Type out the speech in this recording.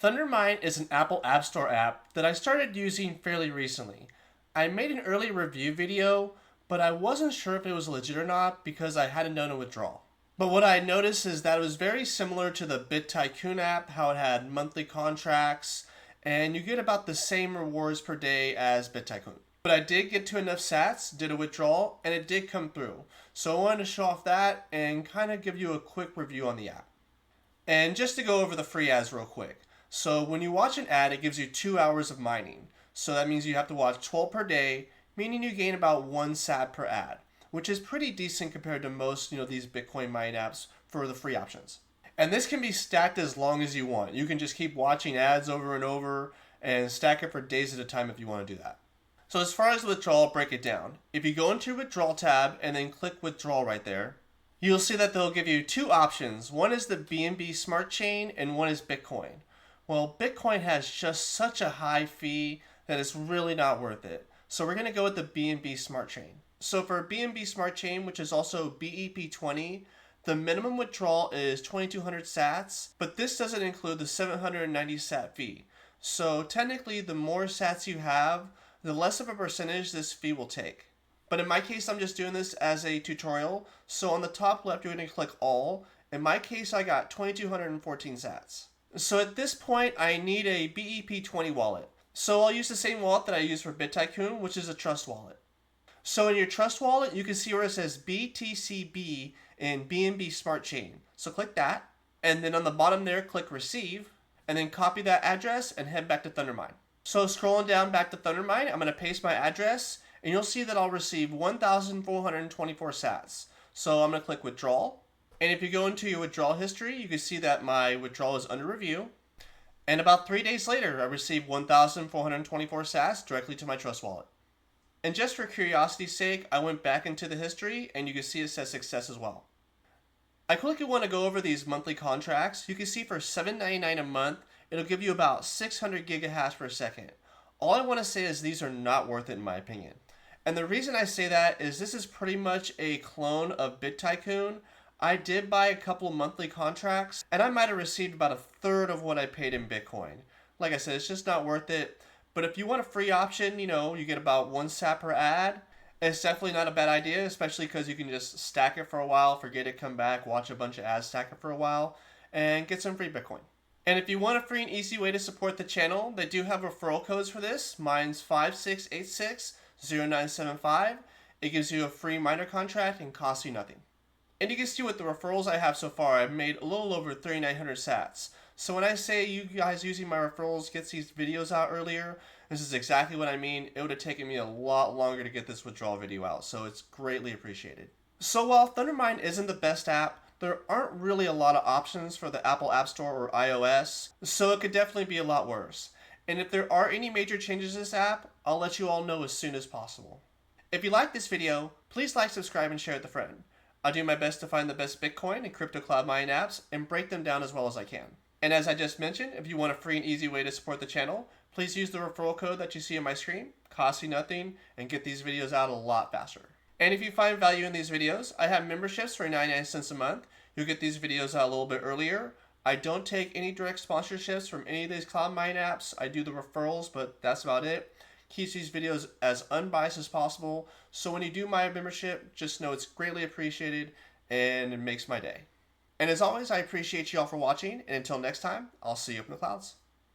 Thundermine is an Apple App Store app that I started using fairly recently. I made an early review video, but I wasn't sure if it was legit or not because I hadn't done a withdrawal. But what I noticed is that it was very similar to the BitTycoon app, how it had monthly contracts, and you get about the same rewards per day as BitTycoon. But I did get to enough sats, did a withdrawal, and it did come through. So I wanted to show off that and kind of give you a quick review on the app. And just to go over the free ads real quick. So when you watch an ad, it gives you 2 hours of mining. So that means you have to watch 12 per day, meaning you gain about 1 sat per ad, which is pretty decent compared to most, these Bitcoin mining apps for the free options. And this can be stacked as long as you want. You can just keep watching ads over and over and stack it for days at a time if you want to do that. So as far as the withdrawal, I'll break it down. If you go into your withdrawal tab and then click withdrawal right there, you'll see that they'll give you 2 options. One is the BNB Smart Chain and one is Bitcoin. Well, Bitcoin has just such a high fee that it's really not worth it. So we're going to go with the BNB Smart Chain. So for BNB Smart Chain, which is also BEP20, the minimum withdrawal is 2,200 sats, but this doesn't include the 790 sat fee. So technically, the more sats you have, the less of a percentage this fee will take. But in my case, I'm just doing this as a tutorial. So on the top left, you're going to click all. In my case, I got 2,214 sats. So at this point, I need a BEP20 wallet. So I'll use the same wallet that I use for BitTycoon, which is a Trust wallet. So in your Trust wallet, you can see where it says BTCB in BNB Smart Chain. So click that, and then on the bottom there, click Receive, and then copy that address and head back to Thundermine. So scrolling down back to Thundermine, I'm going to paste my address, and you'll see that I'll receive 1,424 sats. So I'm going to click Withdrawal. And if you go into your withdrawal history, you can see that my withdrawal is under review. And about 3 days later, I received 1,424 sats directly to my Trust wallet. And just for curiosity's sake, I went back into the history, and you can see it says success as well. I quickly want to go over these monthly contracts. You can see for $7.99 a month, it'll give you about 600 gigahash per second. All I want to say is these are not worth it in my opinion. And the reason I say that is this is pretty much a clone of BitTycoon. I did buy a couple of monthly contracts, and I might have received about a third of what I paid in Bitcoin. Like I said, it's just not worth it. But if you want a free option, you get about 1 sat per ad. It's definitely not a bad idea, especially because you can just stack it for a while, forget it, come back, watch a bunch of ads, stack it for a while, and get some free Bitcoin. And if you want a free and easy way to support the channel, they do have referral codes for this. Mine's 56860975. It gives you a free miner contract and costs you nothing. And you can see with the referrals I have so far, I've made a little over 3,900 sats. So when I say you guys using my referrals gets these videos out earlier, this is exactly what I mean. It would have taken me a lot longer to get this withdrawal video out, so it's greatly appreciated. So while Thundermine isn't the best app, there aren't really a lot of options for the Apple App Store or iOS, so it could definitely be a lot worse. And if there are any major changes to this app, I'll let you all know as soon as possible. If you like this video, please like, subscribe, and share with a friend. I'll do my best to find the best Bitcoin and crypto cloud mining apps and break them down as well as I can. And as I just mentioned, if you want a free and easy way to support the channel, please use the referral code that you see on my screen, costs you nothing, and get these videos out a lot faster. And if you find value in these videos, I have memberships for 99 cents a month. You'll get these videos out a little bit earlier. I don't take any direct sponsorships from any of these cloud mining apps. I do the referrals, but that's about it. Keeps these videos as unbiased as possible. So when you do my membership, just know it's greatly appreciated and it makes my day. And as always, I appreciate you all for watching. And until next time, I'll see you up in the clouds.